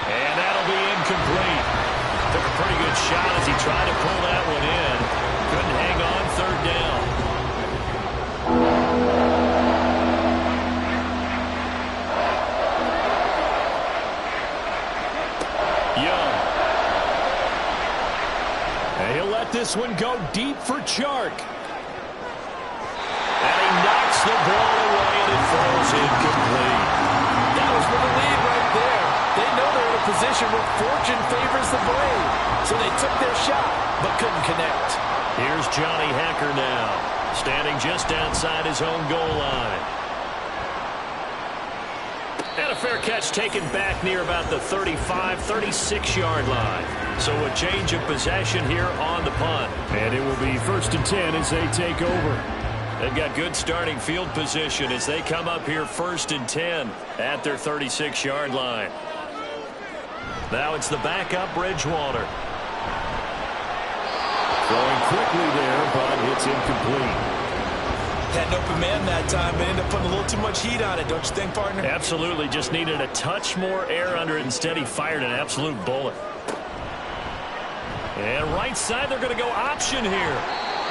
And that'll be incomplete. Took a pretty good shot as he tried to pull that one in. Couldn't hang on, 3rd down. Young. And he'll let this one go deep for Chark. And he knocks the ball away and it falls goes incomplete. That was for the lead right there. They know they're in a position where fortune favors the brave. So they took their shot, but couldn't connect. Here's Johnny Hacker now, standing just outside his own goal line. And a fair catch taken back near about the 35, 36-yard line. So a change of possession here on the punt. And it will be 1st and 10 as they take over. They've got good starting field position as they come up here 1st and 10 at their 36-yard line. Now it's the backup Bridgewater. Throwing quickly there, but it's incomplete. Had an open man that time, but ended up putting a little too much heat on it, don't you think, partner? Absolutely. Just needed a touch more air under it. Instead, he fired an absolute bullet. And right side, they're going to go option here.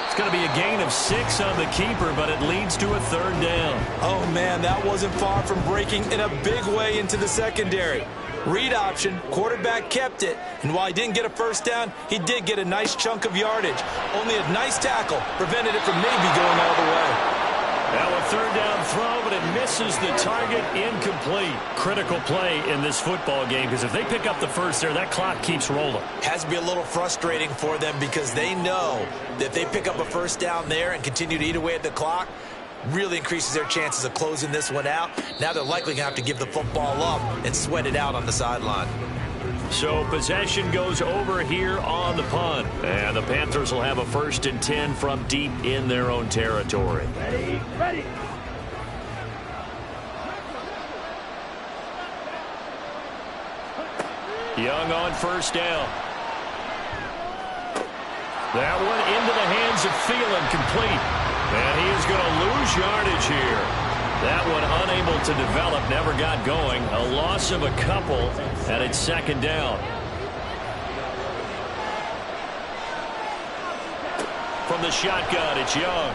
It's going to be a gain of 6 on the keeper, but it leads to a 3rd down. Oh, man, that wasn't far from breaking in a big way into the secondary. Read option, quarterback kept it, and while he didn't get a 1st down, he did get a nice chunk of yardage. Only a nice tackle prevented it from maybe going all the way. Now a 3rd down throw, but it misses the target, incomplete. Critical play in this football game, because if they pick up the 1st there, that clock keeps rolling. Has to be a little frustrating for them because they know that if they pick up a 1st down there and continue to eat away at the clock, really increases their chances of closing this one out. Now they're likely going to have to give the football up and sweat it out on the sideline. So possession goes over here on the punt. And the Panthers will have a 1st and 10 from deep in their own territory. Ready. Young on 1st down. That one into the hands of Thielen, complete. And he is going to lose yardage here. That one unable to develop, never got going. A loss of a couple, and it's 2nd down. From the shotgun, it's Young.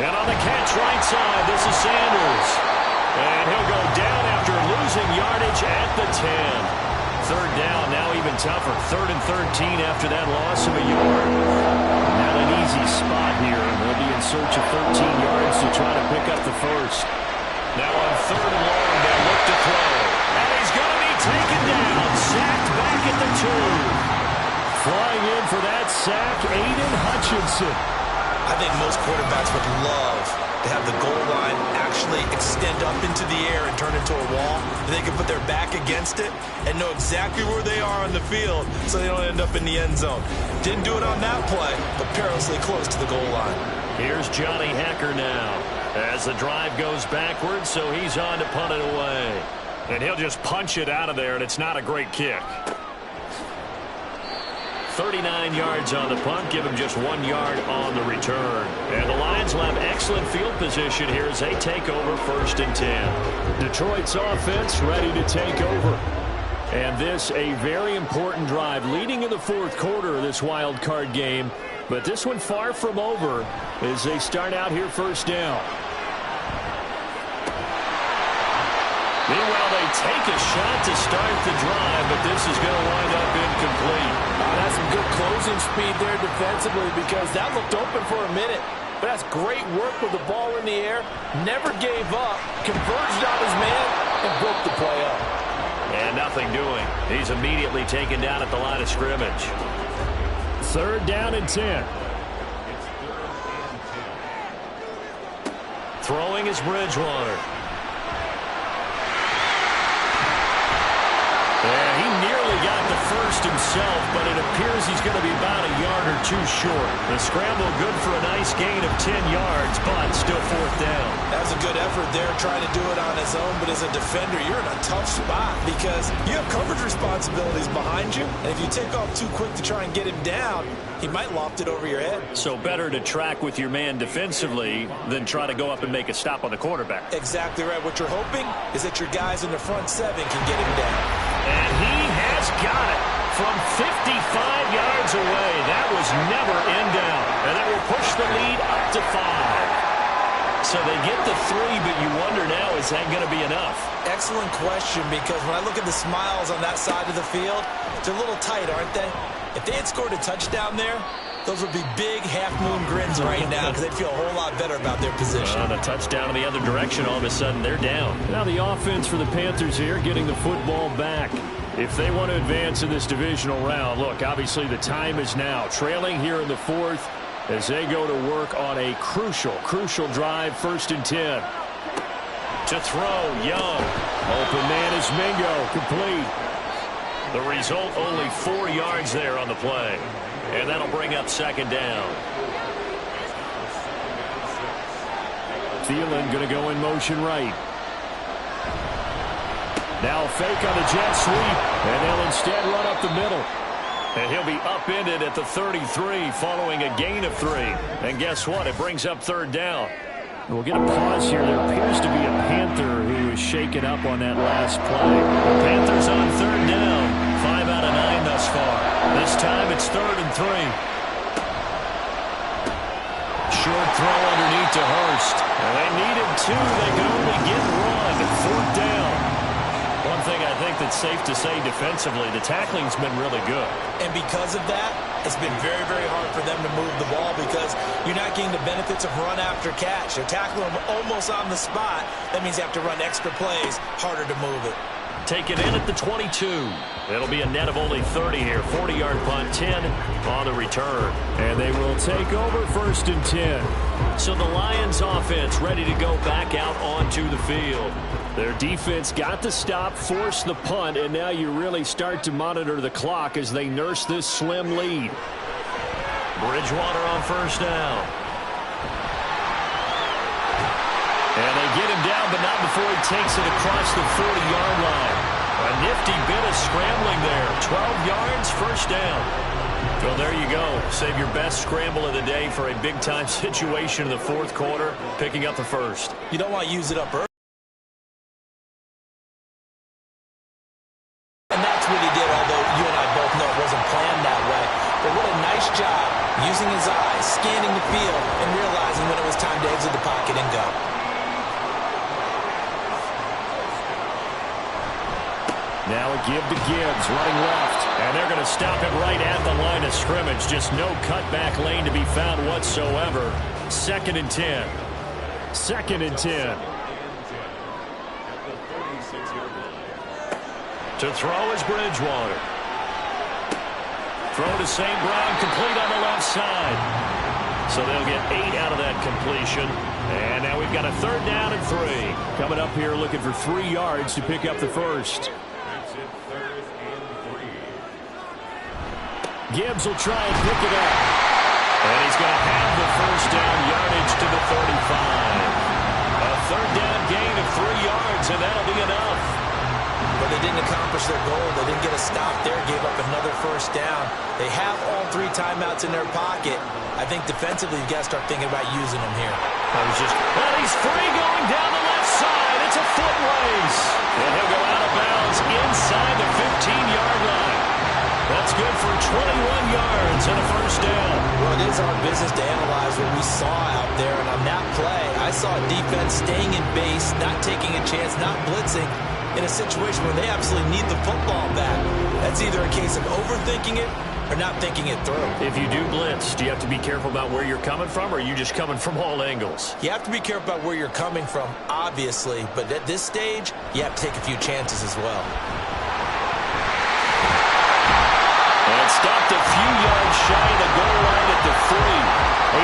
And on the catch right side, this is Sanders. And he'll go down after losing yardage at the 10. 3rd down, now even tougher. 3rd and 13 after that loss of a yard. Not an easy spot here. They'll be in search of 13 yards to try to pick up the 1st. Now on 3rd and long, they'll look to throw. And he's going to be taken down. Sacked back at the 2. Flying in for that sack, Aiden Hutchinson. I think most quarterbacks would love to have the goal line actually extend up into the air and turn into a wall. And they can put their back against it and know exactly where they are on the field so they don't end up in the end zone. Didn't do it on that play, but perilously close to the goal line. Here's Johnny Hacker now as the drive goes backwards, so he's on to punt it away. And he'll just punch it out of there, and it's not a great kick. 39 yards on the punt, give him just 1 yard on the return. And the Lions will have excellent field position here as they take over 1st and 10. Detroit's offense ready to take over. And this a very important drive leading in the 4th quarter of this wild card game. But this one far from over as they start out here 1st down. Meanwhile, they take a shot to start the drive, but this is going to wind up incomplete. That's some good closing speed there defensively because that looked open for a minute. But that's great work with the ball in the air. Never gave up, converged on his man, and broke the play up. And nothing doing. He's immediately taken down at the line of scrimmage. 3rd down and 10. Throwing is Bridgewater. And he nearly got the 1st himself, but it appears he's going to be about a yard or 2 short. The scramble good for a nice gain of 10 yards, but still 4th down. That was a good effort there trying to do it on his own, but as a defender, you're in a tough spot because you have coverage responsibilities behind you, and if you take off too quick to try and get him down, he might loft it over your head. So better to track with your man defensively than try to go up and make a stop on the quarterback. Exactly right. What you're hoping is that your guys in the front 7 can get him down. And he has got it from 55 yards away. That was never in down. And that will push the lead up to 5. So they get the 3, but you wonder now, is that going to be enough? Excellent question, because when I look at the smiles on that side of the field, they're a little tight, aren't they? If they had scored a touchdown there, Those would be big half-moon grins right now because they'd feel a whole lot better about their position. On a touchdown in the other direction, all of a sudden they're down. Now the offense for the Panthers here getting the football back. If they want to advance in this divisional round, look, obviously the time is now. Trailing here in the fourth as they go to work on a crucial drive, 1st and 10. To throw, Young. Open man is Mingo, complete. The result, only 4 yards there on the play. And that'll bring up 2nd down. Thielen going to go in motion right. Now a fake on the jet sweep, and they'll instead run up the middle. And he'll be upended at the 33 following a gain of 3. And guess what? It brings up 3rd down. We'll get a pause here. There appears to be a Panther who is shaken up on that last play. The Panthers on 3rd down. 5 out of 9 thus far. This time it's 3rd and 3. Short throw underneath to Hurst. And they needed 2. They could only get 1. 4th down. One thing I think that's safe to say defensively, the tackling's been really good. And because of that, it's been very, very hard for them to move the ball because you're not getting the benefits of run after catch. They're tackling them almost on the spot. That means you have to run extra plays, harder to move it. Take it in at the 22. It'll be a net of only 30 here. 40-yard punt, 10 on the return. And they will take over 1st and 10. So the Lions offense ready to go back out onto the field. Their defense got the stop, forced the punt, and now you really start to monitor the clock as they nurse this slim lead. Bridgewater on 1st down. And they get him down, but not before he takes it across the 40-yard line. A nifty bit of scrambling there. 12 yards, 1st down. Well, there you go. Save your best scramble of the day for a big-time situation in the 4th quarter, picking up the 1st. You don't want to use it up early. And that's what he did, although you and I both know it wasn't planned that way. But what a nice job using his eyes, scanning the field, and realizing when it was time to exit the pocket and go. Now a give to Gibbs, running left. And they're going to stop him right at the line of scrimmage. Just no cutback lane to be found whatsoever. 2nd and 10. 2nd and 10. To throw is Bridgewater. Throw to St. Brown, complete on the left side. So they'll get 8 out of that completion. And now we've got a 3rd down and 3. Coming up here looking for 3 yards to pick up the 1st. Gibbs will try and pick it up. And he's going to have the 1st down, yardage to the 35. A 3rd down gain of 3 yards, and that'll be enough. But they didn't accomplish their goal. They didn't get a stop there, gave up another 1st down. They have all 3 timeouts in their pocket. I think defensively you've got to start thinking about using them here. Well, he's free going down the left side. It's a foot race. And he'll go out of bounds inside the 15-yard line. That's good for 21 yards and a 1st down. Well, it is our business to analyze what we saw out there. And on that play, I saw a defense staying in base, not taking a chance, not blitzing, in a situation where they absolutely need the football back. That's either a case of overthinking it or not thinking it through. If you do blitz, do you have to be careful about where you're coming from, or are you just coming from all angles? You have to be careful about where you're coming from, obviously. But at this stage, you have to take a few chances as well. And stopped a few yards shy of the goal line at the 3.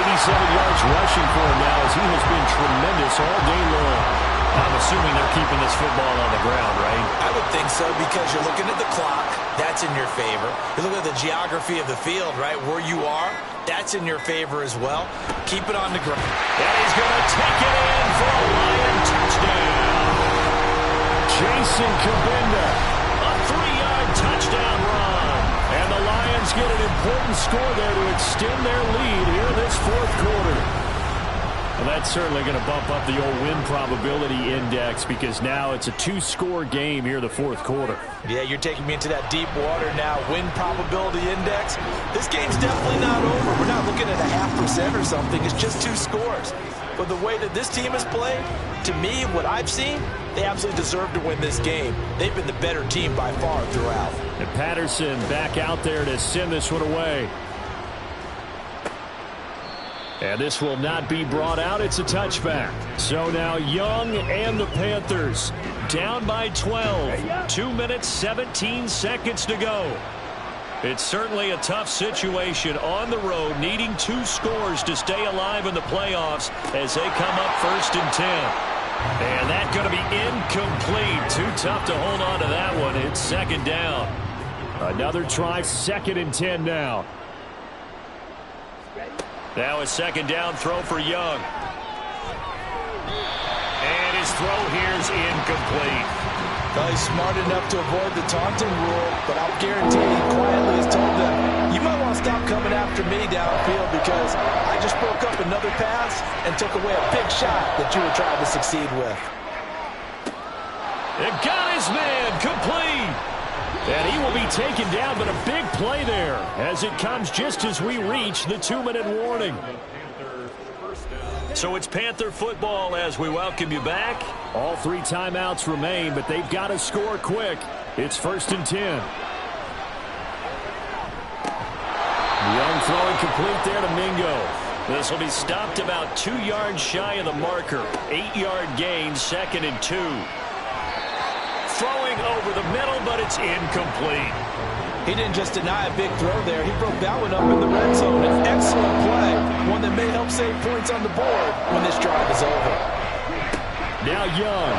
87 yards rushing for him now as he has been tremendous all day long. I'm assuming they're keeping this football on the ground, right? I would think so because you're looking at the clock. That's in your favor. You look at the geography of the field, right? Where you are, that's in your favor as well. Keep it on the ground. And he's going to take it in for a Lion touchdown. Jason Kabinda. A 3-yard touchdown run. And the Lions get an important score there to extend their lead here in this 4th quarter. Well, that's certainly going to bump up the old win probability index because now it's a 2-score game here in the 4th quarter. Yeah, you're taking me into that deep water now. Win probability index. This game's definitely not over. We're not looking at a 0.5% or something. It's just 2 scores. But the way that this team has played, to me, what I've seen, they absolutely deserve to win this game. They've been the better team by far throughout. And Patterson back out there to send this one away. And this will not be brought out. It's a touchback. So now Young and the Panthers down by 12. 2 minutes, 17 seconds to go. It's certainly a tough situation on the road, needing 2 scores to stay alive in the playoffs as they come up 1st and 10. And that's going to be incomplete. Too tough to hold on to that one. It's 2nd down. Another try, 2nd and 10 now. Now a 2nd down throw for Young. And his throw here is incomplete. Well, he's smart enough to avoid the taunting rule, but I'll guarantee he quietly has told them, you might want to stop coming after me downfield because I just broke up another pass and took away a big shot that you were trying to succeed with. It got his man complete. And he will be taken down, but a big play there as it comes just as we reach the 2-minute warning. So it's Panther football as we welcome you back. All 3 timeouts remain, but they've got to score quick. It's 1st and 10. Young throwing complete there to Mingo. This will be stopped about 2 yards shy of the marker. 8-yard gain, 2nd and 2. Throwing over the middle, but it's incomplete. He didn't just deny a big throw there. He broke that one up in the red zone. An excellent play, one that may help save points on the board when this drive is over. Now Young.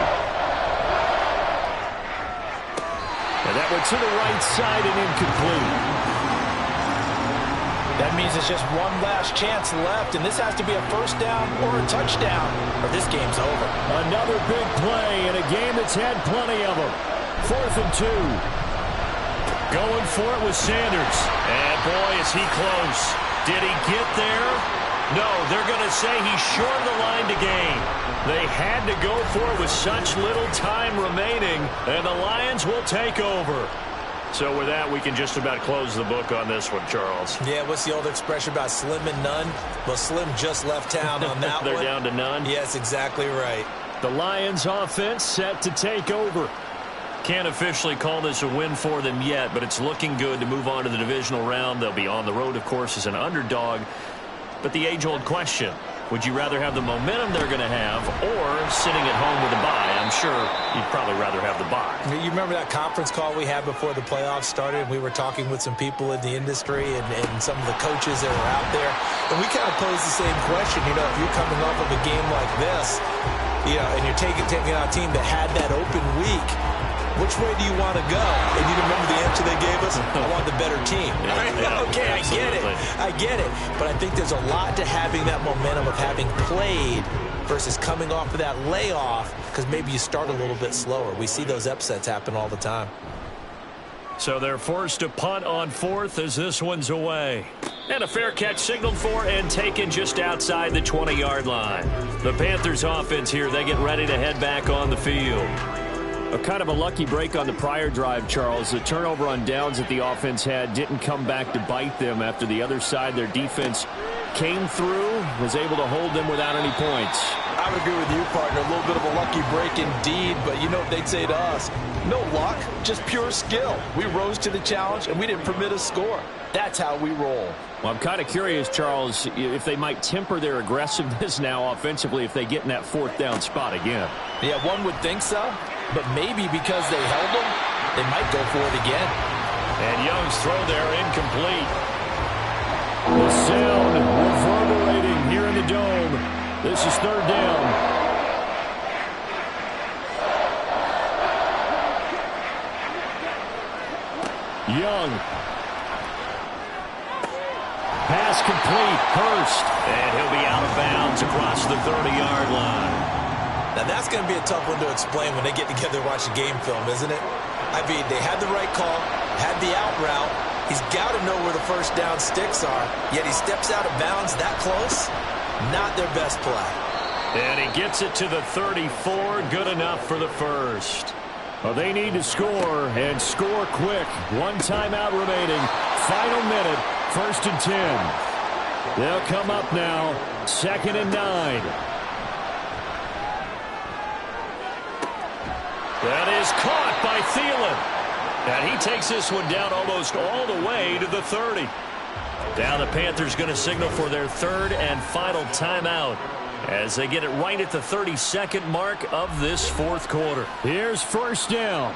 And that went to the right side and incomplete. That means it's just one last chance left, and this has to be a 1st down or a touchdown, or this game's over. Another big play in a game that's had plenty of them. 4th and 2. Going for it with Sanders. And boy, is he close. Did he get there? No, they're going to say he's short of the line to gain. They had to go for it with such little time remaining, and the Lions will take over. So with that, we can just about close the book on this one, Charles. Yeah, what's the old expression about slim and none? Well, Slim just left town on that They're one. down to none? Yes, exactly right. The Lions offense set to take over. Can't officially call this a win for them yet, but it's looking good to move on to the divisional round. They'll be on the road, of course, as an underdog. But the age-old question, would you rather have the momentum they're going to have or sitting at home with a bye? I'm sure you'd probably rather have the bye. You remember that conference call we had before the playoffs started? We were talking with some people in the industry and some of the coaches that were out there. And we kind of posed the same question. You know, if you're coming off of a game like this, you know, and you're taking out a team that had that open week, which way do you want to go? And you remember the answer they gave us? I want the better team. Yeah, okay, absolutely. I get it. But I think there's a lot to having that momentum of having played versus coming off of that layoff because maybe you start a little bit slower. We see those upsets happen all the time. So they're forced to punt on 4th as this one's away. And a fair catch signaled for and taken just outside the 20-yard line. The Panthers offense here, they get ready to head back on the field. A kind of a lucky break on the prior drive, Charles. The turnover on downs that the offense had didn't come back to bite them after the other side. Their defense came through, was able to hold them without any points. I would agree with you, partner. A little bit of a lucky break indeed, but you know what they'd say to us? No luck, just pure skill. We rose to the challenge, and we didn't permit a score. That's how we roll. Well, I'm kind of curious, Charles, if they might temper their aggressiveness now offensively if they get in that 4th down spot again. Yeah, one would think so, but maybe because they held them, they might go for it again. And Young's throw there incomplete. The sound reverberating here in the dome. This is 3rd down. Young. Pass complete. Hurst. And he'll be out of bounds across the 30-yard line. Now, that's going to be a tough one to explain when they get together and watch a game film, isn't it? I mean, they had the right call, had the out route. He's got to know where the 1st down sticks are, yet he steps out of bounds that close. Not their best play. And he gets it to the 34. Good enough for the 1st. Well, they need to score, and score quick. 1 timeout remaining. Final minute, 1st and 10. They'll come up now, 2nd and 9. That is caught by Thielen. And he takes this one down almost all the way to the 30. Now the Panthers going to signal for their third and final timeout as they get it right at the 32nd mark of this fourth quarter. Here's first down.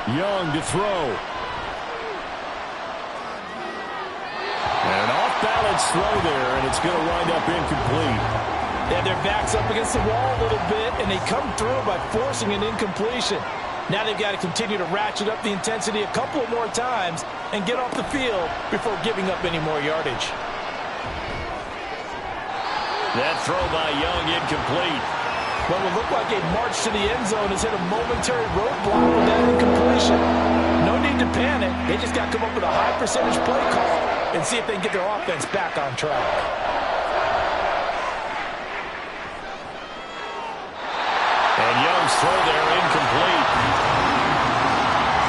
Young to throw. And an off-balance throw there, and it's going to wind up incomplete. Yeah, their back's up against the wall a little bit, and they come through by forcing an incompletion. Now they've got to continue to ratchet up the intensity a couple of more times and get off the field before giving up any more yardage. That throw by Young incomplete. What would look like a march to the end zone has hit a momentary roadblock with that incompletion. No need to panic. They just got to come up with a high percentage play call and see if they can get their offense back on track. And Young's throw there incomplete.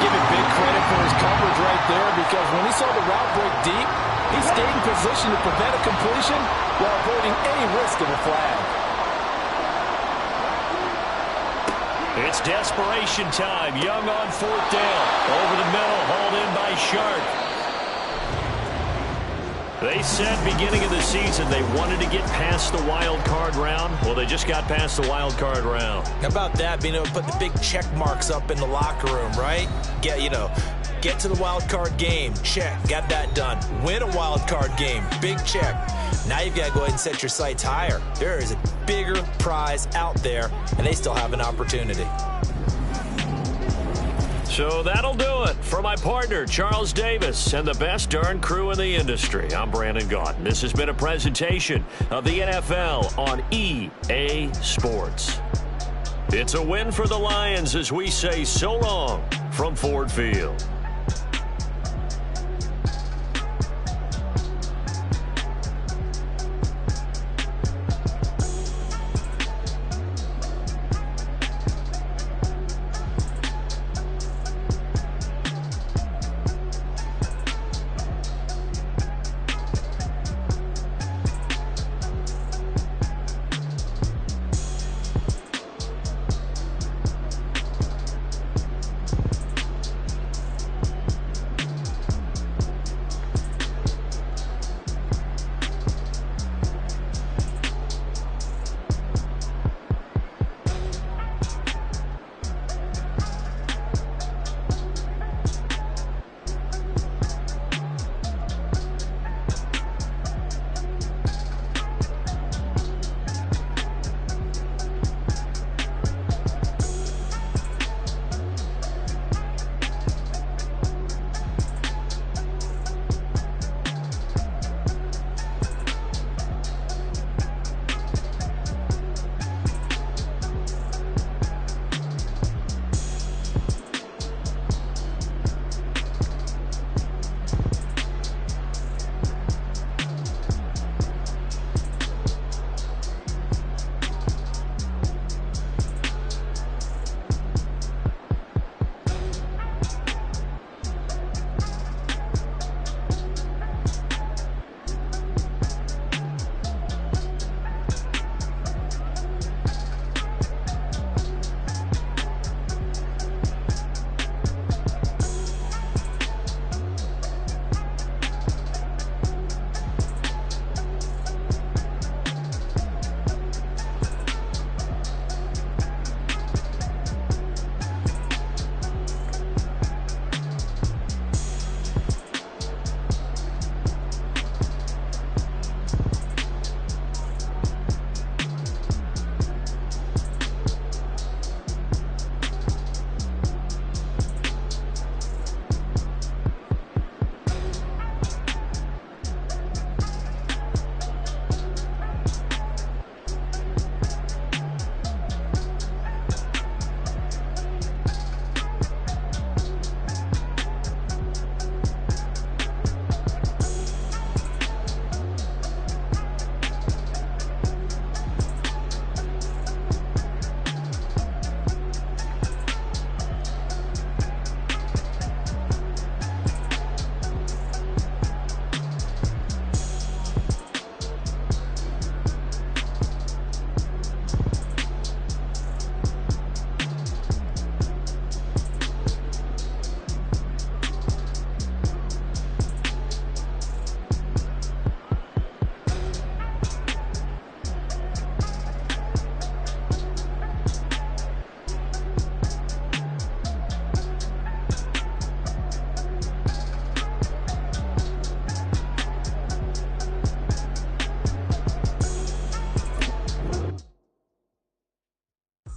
Give him big credit for his coverage right there, because when he saw the route break deep, he stayed in position to prevent a completion while avoiding any risk of a flag. It's desperation time. Young on fourth down. Over the middle, hauled in by Shark. They said beginning of the season they wanted to get past the wild card round. Well, they just got past the wild card round. How about that, being able to put the big check marks up in the locker room, right? Get to the wild card game, check, got that done. Win a wild card game, big check. Now you've got to go ahead and set your sights higher. There is a bigger prize out there, and they still have an opportunity. So that'll do it for my partner, Charles Davis, and the best darn crew in the industry. I'm Brandon Gaudin. This has been a presentation of the NFL on EA Sports. It's a win for the Lions as we say so long from Ford Field.